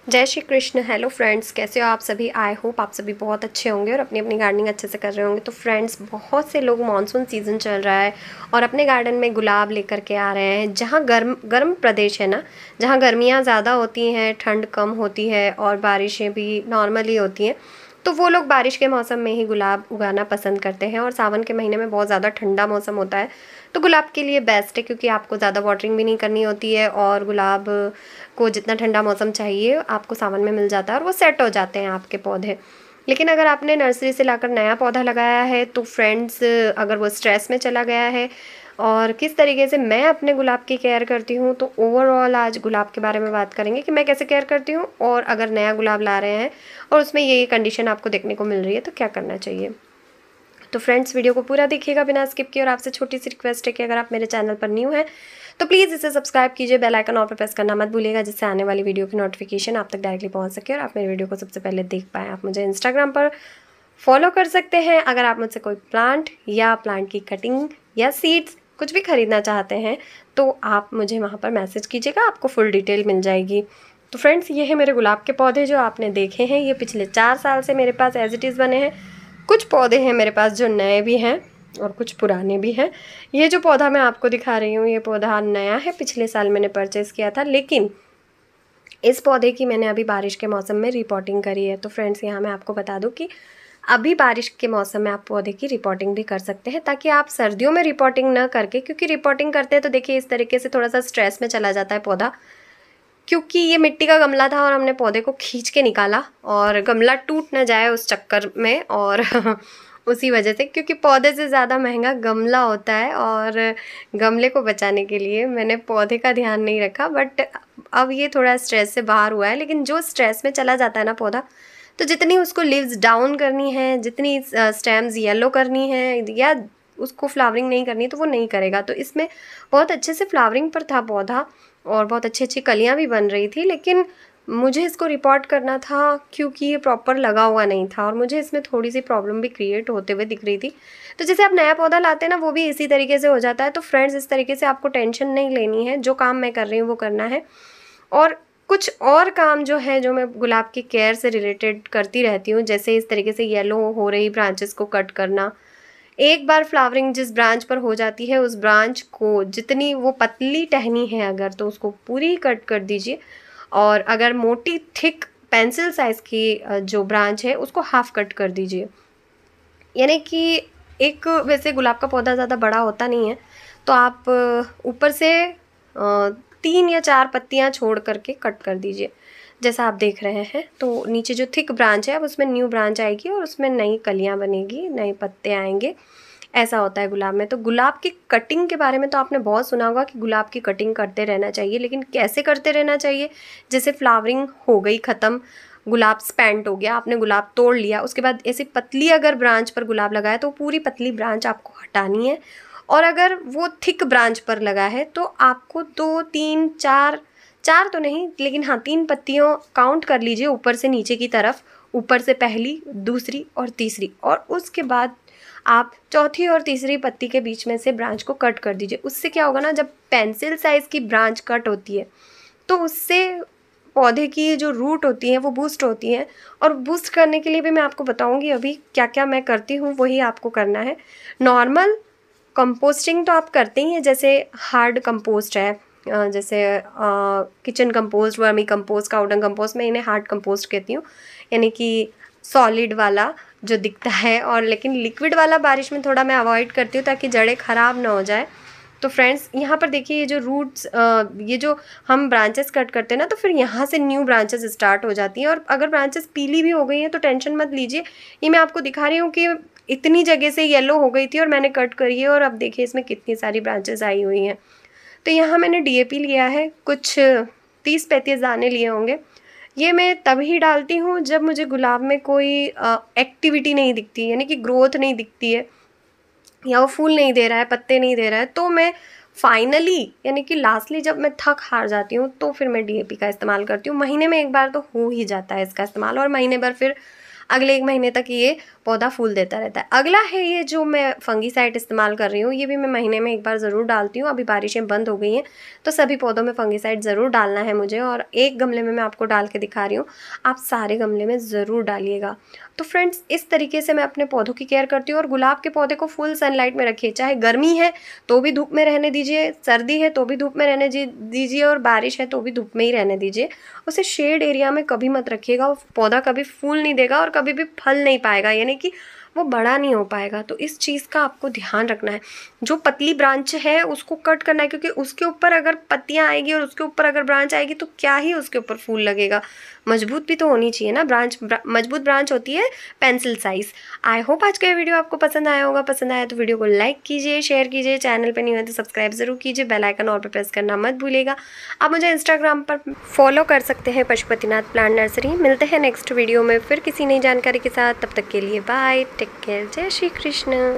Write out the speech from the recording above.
जय Shri Krishna. Hello friends, कैसे हो आप सभी। आई होप आप सभी बहुत अच्छे होंगे और अपनी अपनी गार्डनिंग अच्छे से कर रहे होंगे। तो फ्रेंड्स, बहुत से लोग मानसून सीज़न चल रहा है और अपने गार्डन में गुलाब लेकर के आ रहे हैं। जहाँ गर्म गर्म प्रदेश है ना, जहाँ गर्मियाँ ज़्यादा होती हैं, ठंड कम होती है और बारिशें भी नॉर्मली होती हैं, तो वो लोग बारिश के मौसम में ही गुलाब उगाना पसंद करते हैं। और सावन के महीने में बहुत ज़्यादा ठंडा मौसम होता है, तो गुलाब के लिए बेस्ट है, क्योंकि आपको ज़्यादा वाटरिंग भी नहीं करनी होती है और गुलाब को जितना ठंडा मौसम चाहिए आपको सावन में मिल जाता है और वो सेट हो जाते हैं आपके पौधे। लेकिन अगर आपने नर्सरी से लाकर नया पौधा लगाया है तो फ्रेंड्स, अगर वो स्ट्रेस में चला गया है और किस तरीके से मैं अपने गुलाब की केयर करती हूँ, तो ओवरऑल आज गुलाब के बारे में बात करेंगे कि मैं कैसे केयर करती हूँ। और अगर नया गुलाब ला रहे हैं और उसमें ये कंडीशन आपको देखने को मिल रही है तो क्या करना चाहिए। तो फ्रेंड्स, वीडियो को पूरा देखिएगा बिना स्किप किए। और आपसे छोटी सी रिक्वेस्ट है कि अगर आप मेरे चैनल पर न्यू हैं तो प्लीज़ इसे सब्सक्राइब कीजिए, बेल आइकन ऑल पर प्रेस करना मत भूलिएगा, जिससे आने वाली वीडियो की नोटिफिकेशन आप तक डायरेक्टली पहुंच सके और आप मेरे वीडियो को सबसे पहले देख पाएँ। आप मुझे इंस्टाग्राम पर फॉलो कर सकते हैं। अगर आप मुझसे कोई प्लांट या प्लांट की कटिंग या सीड्स कुछ भी खरीदना चाहते हैं तो आप मुझे वहाँ पर मैसेज कीजिएगा, आपको फुल डिटेल मिल जाएगी। तो फ्रेंड्स, ये है मेरे गुलाब के पौधे जो आपने देखे हैं। ये पिछले 4 साल से मेरे पास एज इट इज़ बने हैं। कुछ पौधे हैं मेरे पास जो नए भी हैं और कुछ पुराने भी हैं। ये जो पौधा मैं आपको दिखा रही हूँ, ये पौधा नया है, पिछले साल मैंने परचेज़ किया था, लेकिन इस पौधे की मैंने अभी बारिश के मौसम में रिपोर्टिंग करी है। तो फ्रेंड्स, यहाँ मैं आपको बता दूँ कि अभी बारिश के मौसम में आप पौधे की रिपोर्टिंग भी कर सकते हैं, ताकि आप सर्दियों में रिपोर्टिंग ना करके, क्योंकि रिपोर्टिंग करते हैं तो देखिए इस तरीके से थोड़ा सा स्ट्रेस में चला जाता है पौधा, क्योंकि ये मिट्टी का गमला था और हमने पौधे को खींच के निकाला और गमला टूट ना जाए उस चक्कर में। और उसी वजह से, क्योंकि पौधे से ज़्यादा महंगा गमला होता है, और गमले को बचाने के लिए मैंने पौधे का ध्यान नहीं रखा। बट अब ये थोड़ा स्ट्रेस से बाहर हुआ है। लेकिन जो स्ट्रेस में चला जाता है ना पौधा, तो जितनी उसको लीव्स डाउन करनी है, जितनी स्टेम्स येलो करनी है, या उसको फ्लावरिंग नहीं करनी, तो वो नहीं करेगा। तो इसमें बहुत अच्छे से फ्लावरिंग पर था पौधा और बहुत अच्छी अच्छी कलियाँ भी बन रही थी, लेकिन मुझे इसको रिपोर्ट करना था क्योंकि ये प्रॉपर लगा हुआ नहीं था और मुझे इसमें थोड़ी सी प्रॉब्लम भी क्रिएट होते हुए दिख रही थी। तो जैसे आप नया पौधा लाते हैं ना, वो भी इसी तरीके से हो जाता है। तो फ्रेंड्स, इस तरीके से आपको टेंशन नहीं लेनी है, जो काम मैं कर रही हूँ वो करना है। और कुछ और काम जो है, जो मैं गुलाब की केयर से रिलेटेड करती रहती हूँ, जैसे इस तरीके से येलो हो रही ब्रांचेस को कट करना। एक बार फ्लावरिंग जिस ब्रांच पर हो जाती है, उस ब्रांच को जितनी वो पतली टहनी है अगर, तो उसको पूरी कट कर दीजिए। और अगर मोटी थिक पेंसिल साइज़ की जो ब्रांच है, उसको हाफ कट कर दीजिए। यानी कि एक, वैसे गुलाब का पौधा ज़्यादा बड़ा होता नहीं है, तो आप ऊपर से 3 या 4 पत्तियाँ छोड़ करके कट कर दीजिए, जैसा आप देख रहे हैं। तो नीचे जो थिक ब्रांच है, अब उसमें न्यू ब्रांच आएगी और उसमें नई कलियाँ बनेगी, नए पत्ते आएंगे। ऐसा होता है गुलाब में। तो गुलाब की कटिंग के बारे में तो आपने बहुत सुना होगा कि गुलाब की कटिंग करते रहना चाहिए, लेकिन कैसे करते रहना चाहिए। जैसे फ्लावरिंग हो गई ख़त्म, गुलाब स्पेंट हो गया, आपने गुलाब तोड़ लिया, उसके बाद ऐसी पतली अगर ब्रांच पर गुलाब लगाया तो पूरी पतली ब्रांच आपको हटानी है। और अगर वो थिक ब्रांच पर लगा है तो आपको 2 3 4, 4 तो नहीं, लेकिन हाँ 3 पत्तियों काउंट कर लीजिए ऊपर से नीचे की तरफ। ऊपर से पहली, दूसरी और तीसरी, और उसके बाद आप चौथी और तीसरी पत्ती के बीच में से ब्रांच को कट कर दीजिए। उससे क्या होगा ना, जब पेंसिल साइज़ की ब्रांच कट होती है तो उससे पौधे की जो रूट होती है वो बूस्ट होती है। और बूस्ट करने के लिए भी मैं आपको बताऊंगी अभी क्या क्या मैं करती हूँ, वही आपको करना है। नॉर्मल कंपोस्टिंग तो आप करते ही हैं, जैसे हार्ड कंपोस्ट है, जैसे kitchen compost, vermi compost, cow dung compost, मैं इन्हें हार्ड कंपोस्ट कहती हूँ। यानी कि सॉलिड वाला जो दिखता है, और लेकिन लिक्विड वाला बारिश में थोड़ा मैं अवॉइड करती हूँ ताकि जड़ें ख़राब ना हो जाए। तो फ्रेंड्स, यहाँ पर देखिए ये जो रूट्स, ये जो हम ब्रांचेस कट करते हैं ना, तो फिर यहाँ से न्यू ब्रांचेस स्टार्ट हो जाती हैं। और अगर ब्रांचेस पीली भी हो गई हैं तो टेंशन मत लीजिए। ये मैं आपको दिखा रही हूँ कि इतनी जगह से येलो हो गई थी और मैंने कट करी है, और अब देखिए इसमें कितनी सारी ब्रांचेस आई हुई हैं। तो यहाँ मैंने डीएपी लिया है, कुछ 30-35 दाने लिए होंगे। ये मैं तभी डालती हूँ जब मुझे गुलाब में कोई एक्टिविटी नहीं दिखती, यानी कि ग्रोथ नहीं दिखती है, या वो फूल नहीं दे रहा है, पत्ते नहीं दे रहा है। तो मैं फाइनली, यानी कि लास्टली जब मैं थक हार जाती हूँ, तो फिर मैं डीएपी का इस्तेमाल करती हूँ। महीने में एक बार तो हो ही जाता है इसका इस्तेमाल, और महीने भर फिर अगले 1 महीने तक ये पौधा फूल देता रहता है। अगला है ये जो मैं फंगीसाइड इस्तेमाल कर रही हूँ, ये भी मैं महीने में 1 बार ज़रूर डालती हूँ। अभी बारिशें बंद हो गई हैं तो सभी पौधों में फंगीसाइड ज़रूर डालना है मुझे, और एक गमले में मैं आपको डाल के दिखा रही हूँ, आप सारे गमले में ज़रूर डालिएगा। तो फ्रेंड्स, इस तरीके से मैं अपने पौधों की केयर करती हूँ। और गुलाब के पौधे को फुल सनलाइट में रखिए, चाहे गर्मी है तो भी धूप में रहने दीजिए, सर्दी है तो भी धूप में रहने दीजिए, और बारिश है तो भी धूप में ही रहने दीजिए। उसे शेड एरिया में कभी मत रखिएगा, वो पौधा कभी फूल नहीं देगा और कभी भी फल नहीं पाएगा, यानी कि वो बड़ा नहीं हो पाएगा। तो इस चीज़ का आपको ध्यान रखना है। जो पतली ब्रांच है उसको कट करना है, क्योंकि उसके ऊपर अगर पत्तियाँ आएगी और उसके ऊपर अगर ब्रांच आएगी तो क्या ही उसके ऊपर फूल लगेगा। मजबूत भी तो होनी चाहिए ना ब्रांच। मजबूत ब्रांच होती है पेंसिल साइज़। आई होप आज का ये वीडियो आपको पसंद आया होगा। पसंद आया तो वीडियो को लाइक कीजिए, शेयर कीजिए, चैनल पर नहीं हुए तो सब्सक्राइब ज़रूर कीजिए, बेल आइकन ऑल पर प्रेस करना मत भूलिएगा। आप मुझे इंस्टाग्राम पर फॉलो कर सकते हैं, पशुपतिनाथ प्लांट नर्सरी। मिलते हैं नेक्स्ट वीडियो में फिर किसी नई जानकारी के साथ। तब तक के लिए बाय, टेक केयर, जय श्री कृष्ण।